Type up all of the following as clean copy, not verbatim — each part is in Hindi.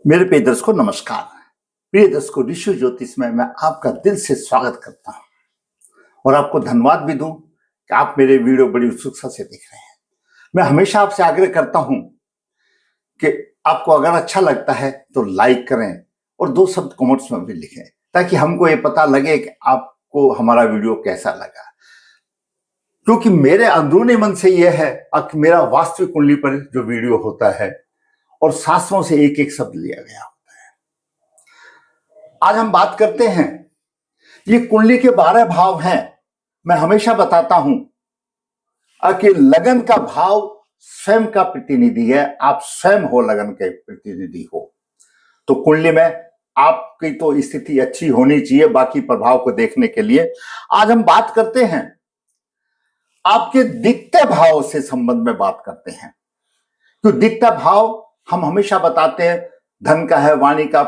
मेरे प्रिय दर्शकों नमस्कार। प्रिय दर्शकों, ऋषि ज्योतिष में मैं आपका दिल से स्वागत करता हूं और आपको धन्यवाद भी दूं कि आप मेरे वीडियो बड़ी उत्सुकता से देख रहे हैं। मैं हमेशा आपसे आग्रह करता हूं कि आपको अगर अच्छा लगता है तो लाइक करें और दो शब्द कमेंट्स में भी लिखें ताकि हमको ये पता लगे कि आपको हमारा वीडियो कैसा लगा। क्योंकि मेरे अंदरूनी मन से यह है कि मेरा वास्तविक कुंडली पर जो वीडियो होता है और शास्त्रों से एक एक शब्द लिया गया होता है। आज हम बात करते हैं, ये कुंडली के 12 भाव हैं। मैं हमेशा बताता हूं कि लगन का भाव स्वयं का प्रतिनिधि है। आप स्वयं हो लगन के प्रतिनिधि हो, तो कुंडली में आपकी तो स्थिति अच्छी होनी चाहिए बाकी प्रभाव को देखने के लिए। आज हम बात करते हैं आपके द्वितीय भाव से संबंध में बात करते हैं। तो द्वितीय भाव हम हमेशा बताते हैं धन का है, वाणी का,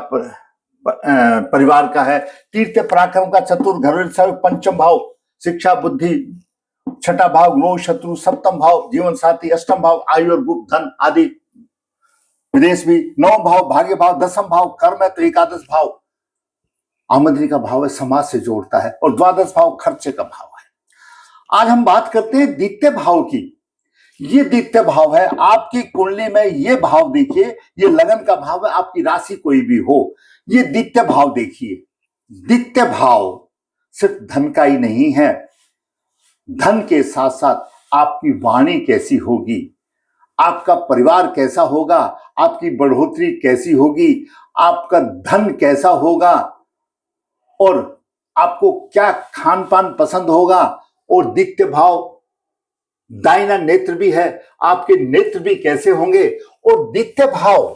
परिवार का है, तीर्थ पराक्रम का, चतुर घर, पंचम भाव शिक्षा बुद्धि, छठा भाव ग्रोह शत्रु, सप्तम भाव जीवन साथी, अष्टम भाव आयु और गुप्त धन आदि, विदेश भी, नवम भाव भाग्य भाव, दसम भाव कर्म है, तो एकादश भाव आमदनी का भाव है, समाज से जोड़ता है, और द्वादश भाव खर्चे का भाव है। आज हम बात करते हैं द्वितीय भाव की। ये द्वितीय भाव है आपकी कुंडली में। ये भाव देखिए, ये लगन का भाव है। आपकी राशि कोई भी हो, ये द्वितीय भाव देखिए। द्वितीय भाव सिर्फ धन का ही नहीं है, धन के साथ साथ आपकी वाणी कैसी होगी, आपका परिवार कैसा होगा, आपकी बढ़ोतरी कैसी होगी, आपका धन कैसा होगा, और आपको क्या खान पान पसंद होगा। और द्वितीय भाव दाहिना नेत्र भी है, आपके नेत्र भी कैसे होंगे। और द्वितीय भाव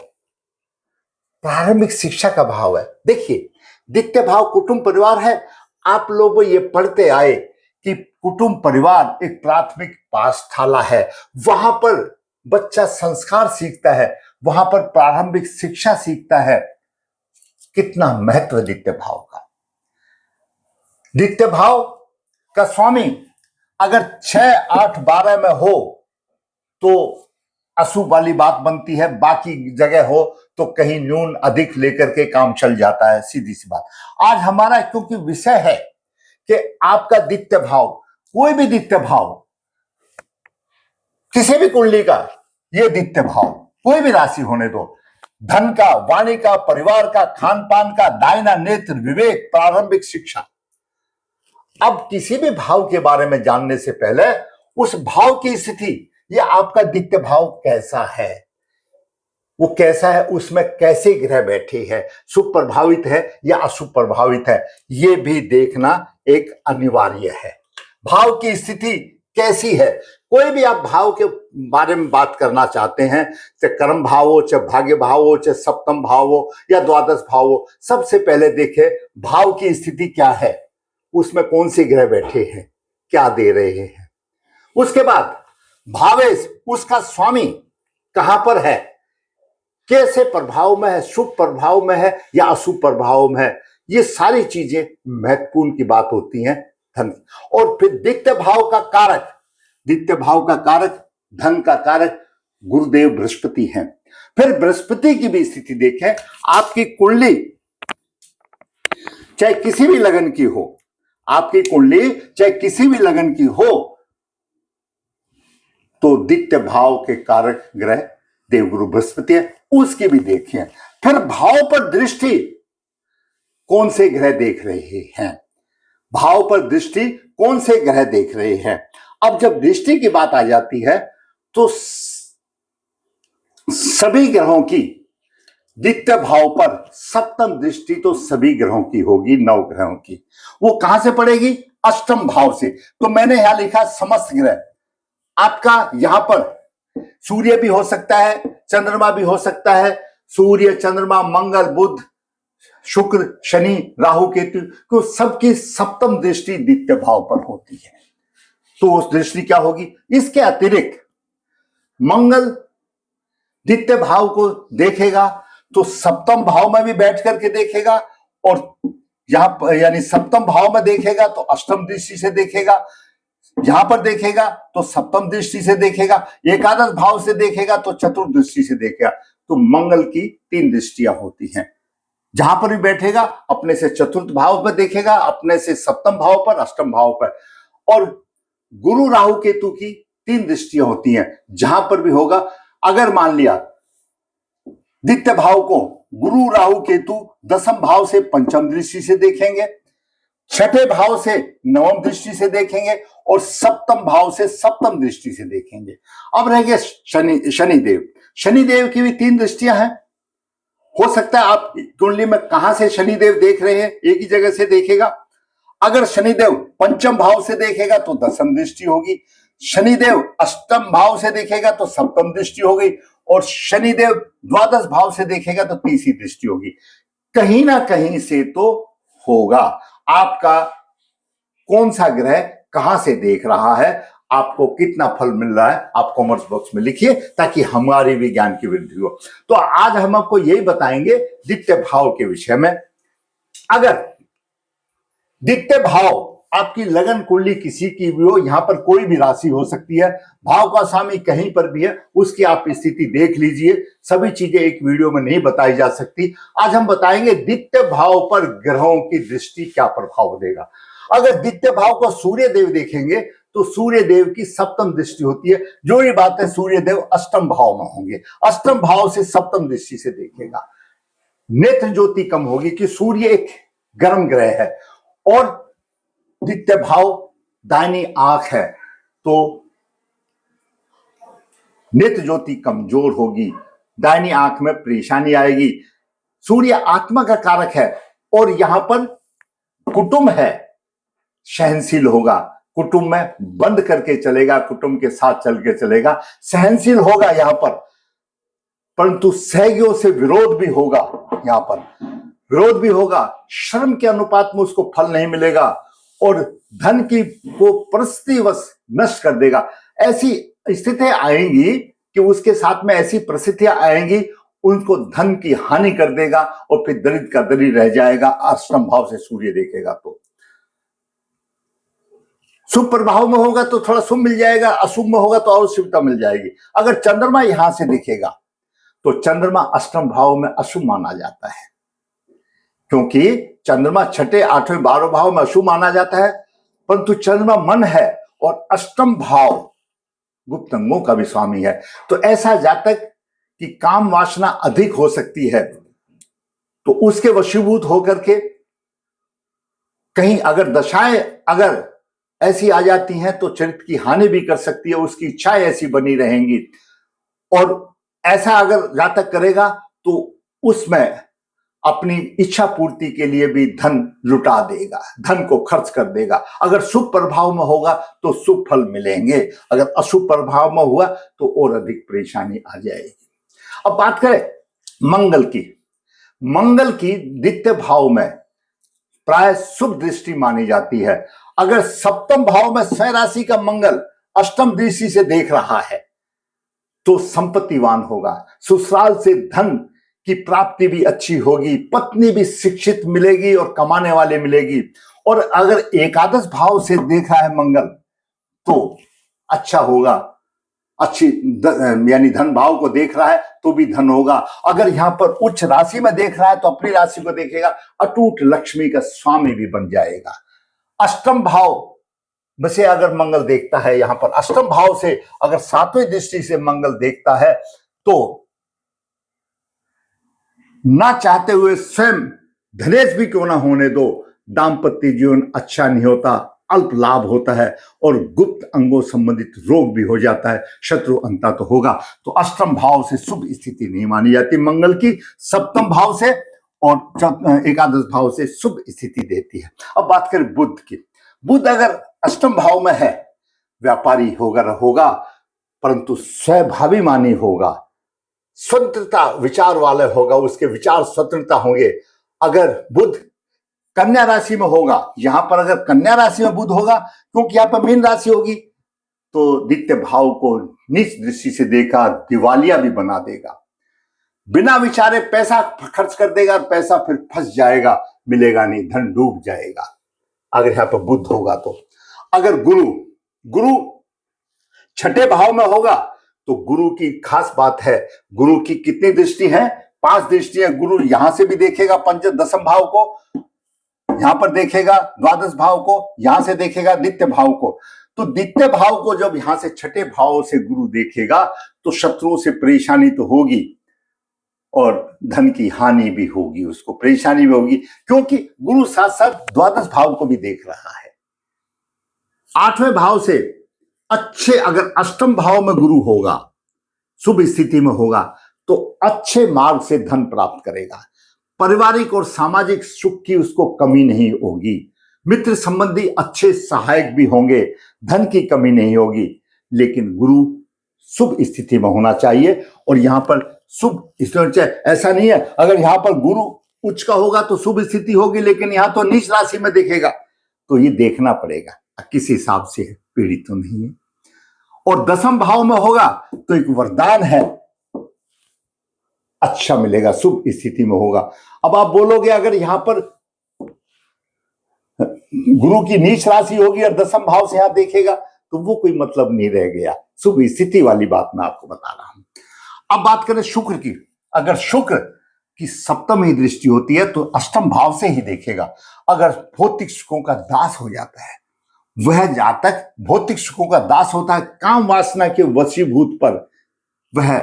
प्रारंभिक शिक्षा का भाव है। देखिए, द्वितीय भाव कुटुंब परिवार है। आप लोग ये पढ़ते आए कि कुटुंब परिवार एक प्राथमिक पाठशाला है। वहां पर बच्चा संस्कार सीखता है, वहां पर प्रारंभिक शिक्षा सीखता है। कितना महत्व द्वितीय भाव का। द्वितीय भाव का स्वामी अगर 6, 8, 12 में हो तो अशुभ वाली बात बनती है, बाकी जगह हो तो कहीं न्यून अधिक लेकर के काम चल जाता है। सीधी सी बात। आज हमारा क्योंकि विषय है कि आपका द्वितीय भाव, कोई भी द्वितीय भाव, किसी भी कुंडली का ये द्वितीय भाव, कोई भी राशि होने दो, धन का, वाणी का, परिवार का, खान पान का, दाहिना नेत्र, विवेक, प्रारंभिक शिक्षा। अब किसी भी भाव के बारे में जानने से पहले उस भाव की स्थिति, ये आपका द्वितीय भाव कैसा है, वो कैसा है, उसमें कैसे ग्रह बैठे हैं, शुभ प्रभावित है या अशुभ प्रभावित है, ये भी देखना एक अनिवार्य है। भाव की स्थिति कैसी है। कोई भी आप भाव के बारे में बात करना चाहते हैं, चाहे कर्म भाव हो, चाहे भाग्य भाव हो, चाहे सप्तम भाव हो या द्वादश भाव हो, सबसे पहले देखें भाव की स्थिति क्या है, उसमें कौन से ग्रह बैठे हैं, क्या दे रहे हैं। उसके बाद भावेश, उसका स्वामी कहां पर है, कैसे प्रभाव में है, शुभ प्रभाव में है या अशुभ प्रभाव में है। ये सारी चीजें महत्वपूर्ण की बात होती हैं धन। और फिर द्वितीय भाव का कारक, द्वितीय भाव का कारक, धन का कारक गुरुदेव बृहस्पति हैं। फिर बृहस्पति की भी स्थिति देखें। आपकी कुंडली चाहे किसी भी लगन की हो, आपकी कुंडली चाहे किसी भी लगन की हो, तो द्वितीय भाव के कारक ग्रह देवगुरु बृहस्पति है, उसकी भी देखिए। फिर भाव पर दृष्टि कौन से ग्रह देख रहे हैं, भाव पर दृष्टि कौन से ग्रह देख रहे हैं। अब जब दृष्टि की बात आ जाती है तो सभी ग्रहों की द्वितीय भाव पर सप्तम दृष्टि तो सभी ग्रहों की होगी, 9 ग्रहों की। वो कहां से पड़ेगी, अष्टम भाव से। तो मैंने यहां लिखा समस्त ग्रह। आपका यहां पर सूर्य भी हो सकता है, चंद्रमा भी हो सकता है। सूर्य, चंद्रमा, मंगल, बुध, शुक्र, शनि, राहु, केतु को सबकी सप्तम दृष्टि द्वितीय भाव पर होती है। तो उस दृष्टि क्या होगी। इसके अतिरिक्त मंगल द्वितीय भाव को देखेगा तो सप्तम भाव में भी बैठ करके देखेगा, और यहां यानी सप्तम भाव में देखेगा तो अष्टम दृष्टि से देखेगा, यहां पर देखेगा तो सप्तम दृष्टि से देखेगा, एकादश भाव से देखेगा तो चतुर्थ दृष्टि से देखेगा। तो मंगल की 3 दृष्टियां होती हैं। जहां पर भी बैठेगा अपने से चतुर्थ भाव पर देखेगा, अपने से सप्तम भाव पर, अष्टम भाव पर। और गुरु राहु केतु की 3 दृष्टियां होती हैं। जहां पर भी होगा, अगर मान लिया द्वितीय भाव को गुरु राहु केतु दसम भाव से पंचम दृष्टि से देखेंगे, छठे भाव से नवम दृष्टि से देखेंगे और सप्तम भाव से सप्तम दृष्टि से देखेंगे। अब रह गया शनिदेव। शनिदेव की भी 3 दृष्टियां हैं। हो सकता है आप कुंडली में कहां से शनिदेव देख रहे हैं, एक ही जगह से देखेगा। अगर शनिदेव पंचम भाव से देखेगा तो दसम दृष्टि होगी, शनिदेव अष्टम भाव से देखेगा तो सप्तम दृष्टि हो गई, और शनिदेव द्वादश भाव से देखेगा तो तीसरी दृष्टि होगी। कहीं ना कहीं से तो होगा। आपका कौन सा ग्रह कहां से देख रहा है, आपको कितना फल मिल रहा है, आप कमेंट्स बॉक्स में लिखिए ताकि हमारे भी ज्ञान की वृद्धि हो। तो आज हम आपको यही बताएंगे द्वितीय भाव के विषय में। अगर द्वितीय भाव आपकी लगन कुंडली किसी की भी हो, यहां पर कोई भी राशि हो सकती है, भाव का स्वामी कहीं पर भी है, उसकी आप स्थिति देख लीजिए। सभी चीजें एक वीडियो में नहीं बताई जा सकती। आज हम बताएंगे द्वितीय भाव पर ग्रहों की दृष्टि क्या प्रभाव देगा। अगर द्वितीय भाव को सूर्य देव देखेंगे तो सूर्य देव की सप्तम दृष्टि होती है। जो ये बात है, सूर्य देव अष्टम भाव में होंगे, अष्टम भाव से सप्तम दृष्टि से देखेगा। नेत्र ज्योति कम होगी कि सूर्य एक गर्म ग्रह है और द्वितीय भाव दाहिनी आंख है, तो नेत्र ज्योति कमजोर होगी, दाहिनी आंख में परेशानी आएगी। सूर्य आत्मा का कारक है और यहां पर कुटुंब है, सहनशील होगा, कुटुंब में बंद करके चलेगा, कुटुंब के साथ चल के चलेगा, सहनशील होगा यहां पर। परंतु सहयोगियों से विरोध भी होगा, यहां पर विरोध भी होगा, श्रम के अनुपात में उसको फल नहीं मिलेगा और धन की को परिस्थितिवश नष्ट कर देगा। ऐसी स्थितियां आएंगी कि उसके साथ में ऐसी परिस्थितियां आएंगी, उनको धन की हानि कर देगा और फिर दरिद्र का दरिद्र रह जाएगा। अष्टम भाव से सूर्य देखेगा तो शुभ प्रभाव में होगा तो थोड़ा शुभ मिल जाएगा, अशुभ में होगा तो और शुभता मिल जाएगी। अगर चंद्रमा यहां से दिखेगा तो चंद्रमा अष्टम भाव में अशुभ माना जाता है, क्योंकि चंद्रमा छठे, आठवें, 12वें भाव में अशुभ माना जाता है। परंतु चंद्रमा मन है और अष्टम भाव गुप्त अंगों का भी स्वामी है, तो ऐसा जातक की काम वासना अधिक हो सकती है, तो उसके वशीभूत होकर के कहीं अगर दशाएं अगर ऐसी आ जाती हैं तो चरित्र की हानि भी कर सकती है, उसकी इच्छाएं ऐसी बनी रहेंगी। और ऐसा अगर जातक करेगा तो उसमें अपनी इच्छा पूर्ति के लिए भी धन लुटा देगा, धन को खर्च कर देगा। अगर शुभ प्रभाव में होगा तो शुभ फल मिलेंगे, अगर अशुभ प्रभाव में हुआ तो और अधिक परेशानी आ जाएगी। अब बात करें मंगल की। मंगल की द्वितीय भाव में प्राय शुभ दृष्टि मानी जाती है। अगर सप्तम भाव में स्वयं राशि का मंगल अष्टम दृष्टि से देख रहा है तो संपत्तिवान होगा, ससुराल से धन की प्राप्ति भी अच्छी होगी, पत्नी भी शिक्षित मिलेगी और कमाने वाले मिलेगी। और अगर एकादश भाव से देखा है मंगल तो अच्छा होगा, अच्छी यानी धन भाव को देख रहा है तो भी धन होगा। अगर यहां पर उच्च राशि में देख रहा है तो अपनी राशि को देखेगा, अटूट लक्ष्मी का स्वामी भी बन जाएगा। अष्टम भाव से अगर मंगल देखता है, यहां पर अष्टम भाव से अगर 7वें दृष्टि से मंगल देखता है तो ना चाहते हुए स्वयं धनेश भी क्यों ना होने दो, दाम्पत्य जीवन अच्छा नहीं होता, अल्प लाभ होता है और गुप्त अंगों संबंधित रोग भी हो जाता है, शत्रु अंता तो होगा। तो अष्टम भाव से शुभ स्थिति नहीं मानी जाती मंगल की, सप्तम भाव से और एकादश भाव से शुभ स्थिति देती है। अब बात करें बुध की। बुध अगर अष्टम भाव में है, व्यापारी होगा परंतु स्वभाभिमानी होगा, स्वतंत्रता विचार वाले होगा, उसके विचार स्वतंत्रता होंगे। अगर बुध कन्या राशि में होगा, यहां पर अगर कन्या राशि में बुध होगा, क्योंकि यहां पर मीन राशि होगी, तो द्वितीय भाव को नीच दृष्टि से देखा, दिवालिया भी बना देगा, बिना विचारे पैसा खर्च कर देगा, पैसा फिर फंस जाएगा, मिलेगा नहीं, धन डूब जाएगा अगर यहां पर बुध होगा तो। अगर गुरु छठे भाव में होगा तो गुरु की खास बात है, गुरु की कितनी दृष्टि है? 5 दृष्टियां। गुरु यहां से भी देखेगा पंच दसम भाव को, यहां पर देखेगा द्वादश भाव को, यहां से देखेगा द्वितीय भाव को। तो द्वितीय भाव को जब यहां से छठे भाव से गुरु देखेगा तो शत्रुओं से परेशानी तो होगी और धन की हानि भी होगी, उसको परेशानी भी होगी, क्योंकि गुरु साथ साथ द्वादश भाव को भी देख रहा है। 8वें भाव से अच्छे, अगर अष्टम भाव में गुरु होगा, शुभ स्थिति में होगा, तो अच्छे मार्ग से धन प्राप्त करेगा। पारिवारिक और सामाजिक सुख की उसको कमी नहीं होगी। मित्र संबंधी अच्छे सहायक भी होंगे, धन की कमी नहीं होगी। लेकिन गुरु शुभ स्थिति में होना चाहिए, और यहां पर शुभ स्थिति, ऐसा नहीं है अगर यहां पर गुरु उच्च का होगा तो शुभ स्थिति होगी, लेकिन यहां तो नीच राशि में देखेगा, तो ये देखना पड़ेगा किस हिसाब से है, पीड़ित तो नहीं है। और दसम भाव में होगा तो एक वरदान है, अच्छा मिलेगा, शुभ स्थिति में होगा। अब आप बोलोगे अगर यहां पर गुरु की नीच राशि होगी और दसम भाव से यहां देखेगा तो वो कोई मतलब नहीं रह गया। शुभ स्थिति वाली बात मैं आपको बता रहा हूं। अब बात करें शुक्र की। अगर शुक्र की सप्तमी दृष्टि होती है तो अष्टम भाव से ही देखेगा। अगर भौतिक सुखों का दास हो जाता है, वह जातक भौतिक सुखों का दास होता है, काम वासना के वशीभूत पर वह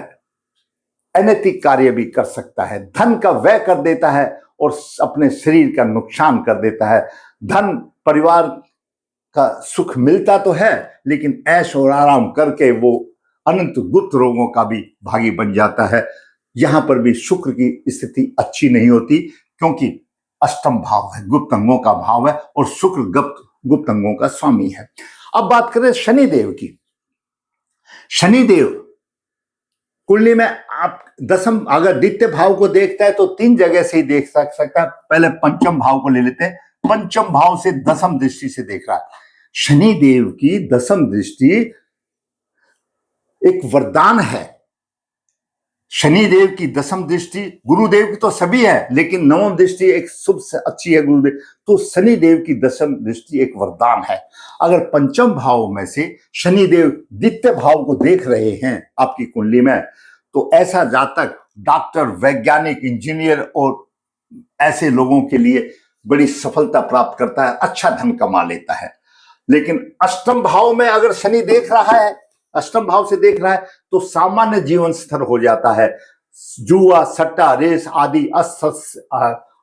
अनैतिक कार्य भी कर सकता है, धन का व्यय कर देता है और अपने शरीर का नुकसान कर देता है। धन परिवार का सुख मिलता तो है, लेकिन ऐश और आराम करके वो अनंत गुप्त रोगों का भी भागी बन जाता है। यहां पर भी शुक्र की स्थिति अच्छी नहीं होती, क्योंकि अष्टम भाव है, गुप्त अंगों का भाव है, और शुक्र गुप्त अंगों का स्वामी है। अब बात करें शनिदेव की। शनिदेव कुंडली में आप दसम, अगर द्वितीय भाव को देखता है तो 3 जगह से ही देख सकता है। पहले पंचम भाव को ले लेते हैं। पंचम भाव से दसम दृष्टि से देख रहा है। शनिदेव की दसम दृष्टि एक वरदान है। शनिदेव की दसम दृष्टि, गुरुदेव की तो सभी है, लेकिन नवम दृष्टि एक शुभ से अच्छी है गुरुदेव, तो शनिदेव की दसम दृष्टि एक वरदान है। अगर पंचम भाव में से शनिदेव द्वितीय भाव को देख रहे हैं आपकी कुंडली में, तो ऐसा जातक डॉक्टर, वैज्ञानिक, इंजीनियर और ऐसे लोगों के लिए बड़ी सफलता प्राप्त करता है, अच्छा धन कमा लेता है। लेकिन अष्टम भाव में अगर शनि देख रहा है, अष्टम भाव से देख रहा है, तो सामान्य जीवन स्तर हो जाता है। जुआ, सट्टा, रेस आदि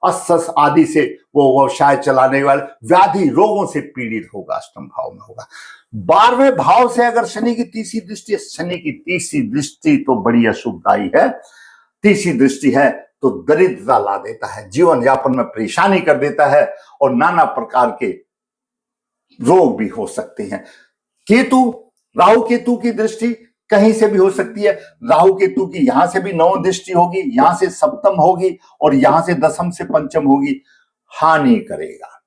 अस्स आदि से वो व्यवसाय चलाने वाले व्याधि रोगों से पीड़ित होगा, अष्टम भाव में होगा। 12वें भाव से अगर शनि की तीसरी दृष्टि, शनि की तीसरी दृष्टि तो बड़ी अशुभदायी है। तीसरी दृष्टि है तो दरिद्रता ला देता है, जीवन यापन में परेशानी कर देता है, और नाना प्रकार के रोग भी हो सकते हैं। केतु, राहु केतु की दृष्टि कहीं से भी हो सकती है। राहु केतु की यहां से भी नौ दृष्टि होगी, यहां से सप्तम होगी, और यहां से दसम से पंचम होगी, हानि करेगा।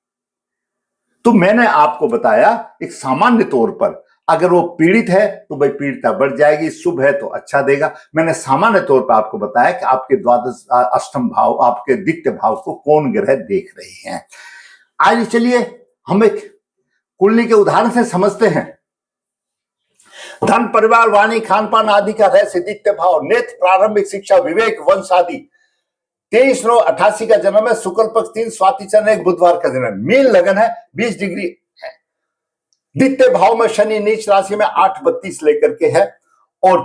तो मैंने आपको बताया एक सामान्य तौर पर, अगर वो पीड़ित है तो भाई पीड़ितता बढ़ जाएगी, शुभ है तो अच्छा देगा। मैंने सामान्य तौर पर आपको बताया कि आपके द्वादश अष्टम भाव, आपके द्वितीय भाव को कौन ग्रह देख रहे हैं। आज चलिए हम एक कुंडली के उदाहरण से समझते हैं। धन, परिवार, वाणी, खान पान आदि का रहस्य द्वितीय भाव, नेत्र, प्रारंभिक शिक्षा, विवेक, वंश आदि। 23/9/88 का जन्म है, शुक्ल पक्ष 3, स्वाति चंद्र 1, बुधवार का जन्म है। मीन लगन है, 20 डिग्री है। द्वितीय भाव में शनि नीच राशि में 8:32 लेकर के है, और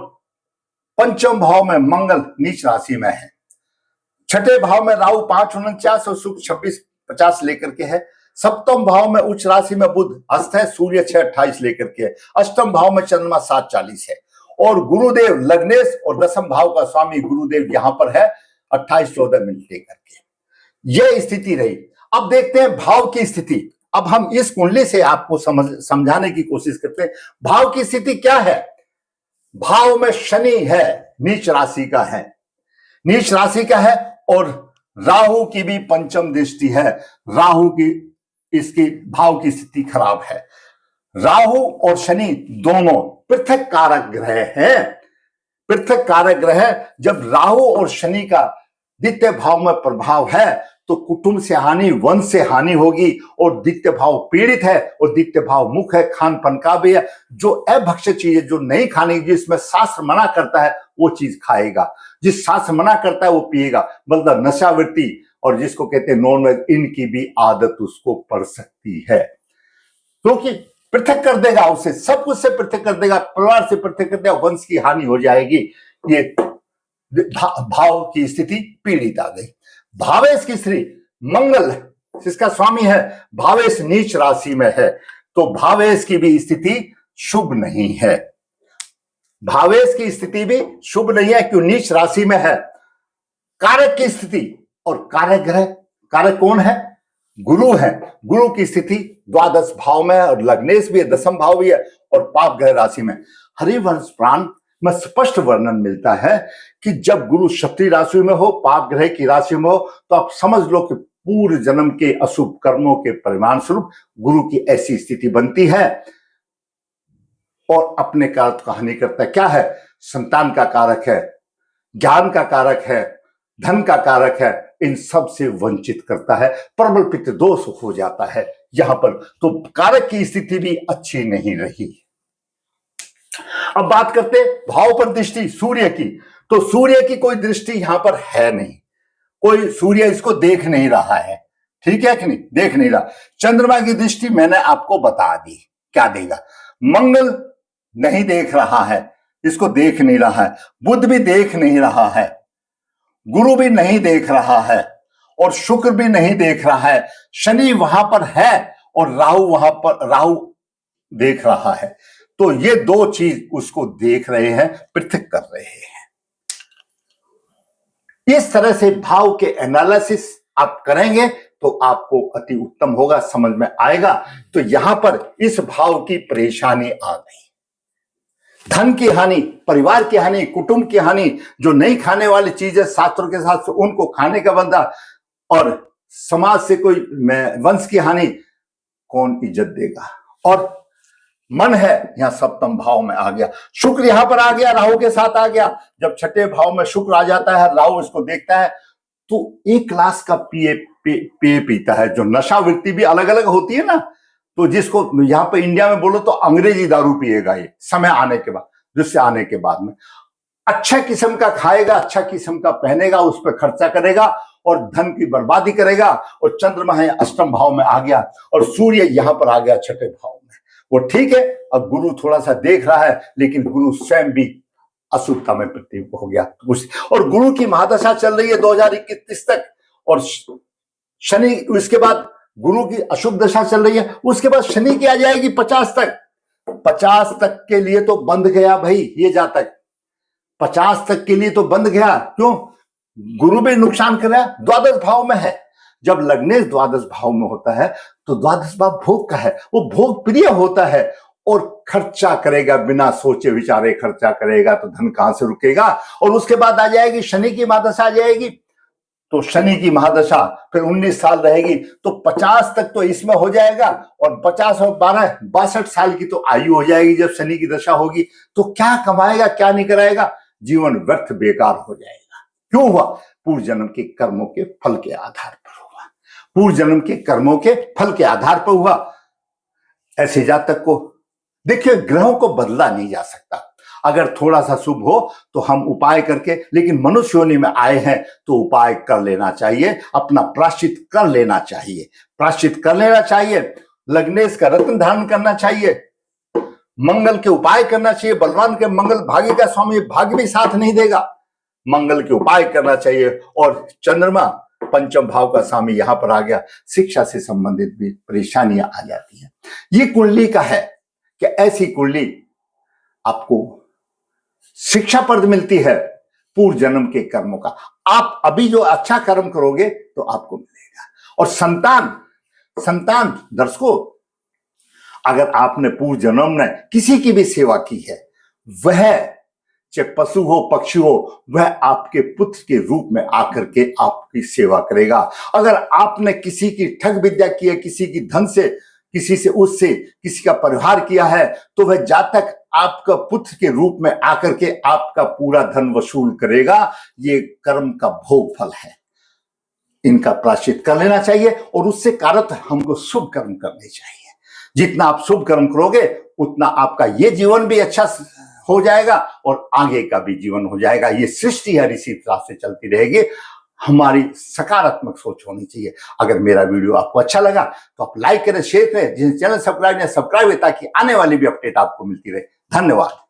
पंचम भाव में मंगल नीच राशि में है। छठे भाव में राहु 5:49 और शुक्र 26:50 लेकर के है। सप्तम भाव में उच्च राशि में बुध अस्त है, सूर्य 6:28 लेकर के है। अष्टम भाव में चंद्रमा 7:40 है, और गुरुदेव लग्नेश और दसम भाव का स्वामी गुरुदेव यहां पर है 28-14 मिनट लेकर के। यह स्थिति रही। अब देखते हैं भाव की स्थिति। अब हम इस कुंडली से आपको समझाने की कोशिश करते हैं भाव की स्थिति क्या है। भाव में शनि है, नीच राशि का है, नीच राशि का है, और राहु की भी पंचम दृष्टि है। राहु की इसकी भाव की स्थिति खराब है। राहु और शनि दोनों पृथक कारक ग्रह हैं। पृथक कारक ग्रह, जब राहु और शनि का द्वितीय भाव में प्रभाव है तो कुटुंब से हानि, वंश से हानि होगी। और द्वितीय भाव पीड़ित है और द्वितीय भाव मुख है, खान पान का भी है। जो अभक्ष्य चीज है, जो नहीं खाने की, जिसमें शास्त्र मना करता है वो चीज खाएगा, जिस शास्त्र मना करता है वो पिएगा, मतलब नशावृत्ति और जिसको कहते हैं नॉनवेज, इनकी भी आदत उसको पड़ सकती है, क्योंकि पृथक कर देगा उसे, सब कुछ से पृथक कर देगा, परिवार से पृथक कर देगा, वंश की हानि हो जाएगी। ये भाव की स्थिति पीड़ित आ गई। भावेश की स्त्री मंगल जिसका स्वामी है, भावेश नीच राशि में है, तो भावेश की भी स्थिति शुभ नहीं है। भावेश की स्थिति भी शुभ नहीं है, क्यों? नीच राशि में है। कारक की स्थिति, और कारक ग्रह, कारक कौन है? गुरु है। गुरु की स्थिति द्वादश भाव में है, और लग्नेश भी है, दसम भाव भी है, और पाप ग्रह राशि में। हरिवंश पुराण में स्पष्ट वर्णन मिलता है कि जब गुरु क्षत्रिय राशि में हो, पाप ग्रह की राशि में हो, तो आप समझ लो कि पूर्व जन्म के अशुभ कर्मों के परिणाम स्वरूप गुरु की ऐसी स्थिति बनती है और अपने कारक को हानि करता है। क्या है? संतान का कारक है, ज्ञान का कारक है, धन का कारक है, इन सब से वंचित करता है, प्रबल पित्त दोष हो जाता है यहां पर। तो कारक की स्थिति भी अच्छी नहीं रही। अब बात करते भाव पर दृष्टि सूर्य की, तो सूर्य की कोई दृष्टि यहां पर है नहीं, कोई सूर्य इसको देख नहीं रहा है, ठीक है कि नहीं? देख नहीं रहा। चंद्रमा की दृष्टि मैंने आपको बता दी क्या देगा। मंगल नहीं देख रहा है, इसको देख नहीं रहा है। बुध भी देख नहीं रहा है, गुरु भी नहीं देख रहा है, और शुक्र भी नहीं देख रहा है। शनि वहां पर है और राहु वहां पर, राहु देख रहा है। तो ये दो चीज उसको देख रहे हैं, पृथक कर रहे हैं। इस तरह से भाव के एनालिसिस आप करेंगे तो आपको अति उत्तम होगा, समझ में आएगा। तो यहां पर इस भाव की परेशानी आ गई। धन की हानि, परिवार की हानि, कुटुंब की हानि, जो नहीं खाने वाली चीजें शास्त्रों के साथ उनको खाने का बंदा, और समाज से कोई वंश की हानि, कौन इज्जत देगा? और मन है यहां सप्तम भाव में आ गया, शुक्र यहां पर आ गया, राहु के साथ आ गया। जब छठे भाव में शुक्र आ जाता है, राहु इसको देखता है, तो एक क्लास का पिए पीता है। जो नशावृत्ति भी अलग अलग होती है ना, तो जिसको यहां पर इंडिया में बोलो तो अंग्रेजी दारू पिएगा ये समय आने के बाद, जिससे आने के बाद में अच्छा किस्म का खाएगा, अच्छा किस्म का पहनेगा, उस पर खर्चा करेगा और धन की बर्बादी करेगा। और चंद्रमा है अष्टम भाव में आ गया और सूर्य यहां पर आ गया छठे भाव में। वो ठीक है, अब गुरु थोड़ा सा देख रहा है, लेकिन गुरु स्वयं भी अशुभता में प्रतीक हो गया। और गुरु की महादशा चल रही है 2021 तक, और शनि, उसके बाद गुरु की अशुभ दशा चल रही है, उसके बाद शनि की आ जाएगी 50 तक। 50 तक के लिए तो बंद गया भाई ये जातक, 50 तक के लिए तो बंद गया। क्यों? गुरु भी नुकसान कर रहा है, द्वादश भाव में है। जब लग्नेश द्वादश भाव में होता है तो द्वादश भाव भोग का है, वो भोग प्रिय होता है और खर्चा करेगा, बिना सोचे विचारे खर्चा करेगा, तो धन कहां से रुकेगा? और उसके बाद आ जाएगी शनि की महादशा आ जाएगी, तो शनि की महादशा फिर 19 साल रहेगी, तो 50 तक तो इसमें हो जाएगा, और 50 और 12 62 साल की तो आयु हो जाएगी जब शनि की दशा होगी। तो क्या कमाएगा, क्या नहीं कराएगा? जीवन व्यर्थ बेकार हो जाएगा। क्यों हुआ? पूर्व जन्म के कर्मों के फल के आधार पर हुआ, पूर्व जन्म के कर्मों के फल के आधार पर हुआ। ऐसे जातक को देखिए, ग्रहों को बदला नहीं जा सकता। अगर थोड़ा सा शुभ हो तो हम उपाय करके, लेकिन मनुष्य योनि में आए हैं तो उपाय कर लेना चाहिए, अपना प्रायश्चित कर लेना चाहिए, प्रायश्चित कर लेना चाहिए। लग्नेश का रत्न धारण करना चाहिए, मंगल के उपाय करना चाहिए। बलवान के मंगल भाग्य का स्वामी, भाग्य भी साथ नहीं देगा, मंगल के उपाय करना चाहिए। और चंद्रमा पंचम भाव का स्वामी यहां पर आ गया, शिक्षा से संबंधित भी परेशानियां आ जाती हैं। ये कुंडली का है कि ऐसी कुंडली आपको शिक्षा पद मिलती है पूर्व जन्म के कर्मों का। आप अभी जो अच्छा कर्म करोगे तो आपको मिलेगा। और संतान दर्शकों, अगर आपने पूर्व जन्म में किसी की भी सेवा की है, वह चाहे पशु हो पक्षी हो, वह आपके पुत्र के रूप में आकर के आपकी सेवा करेगा। अगर आपने किसी की ठग विद्या की है, किसी की धन से, किसी से, उससे किसी का परिहार किया है, तो वह जातक आपका पुत्र के रूप में आकर के आपका पूरा धन वसूल करेगा। ये कर्म का भोग फल है। इनका प्रायश्चित कर लेना चाहिए और उससे कारक हमको शुभ कर्म करने चाहिए। जितना आप शुभ कर्म करोगे उतना आपका ये जीवन भी अच्छा हो जाएगा और आगे का भी जीवन हो जाएगा। ये सृष्टि है इसी तरह से चलती रहेगी। हमारी सकारात्मक सोच होनी चाहिए। अगर मेरा वीडियो आपको अच्छा लगा तो आप लाइक करें, शेयर करें, जिन्हें चैनल सब्सक्राइब है ताकि आने वाली भी अपडेट आपको मिलती रहे। धन्यवाद।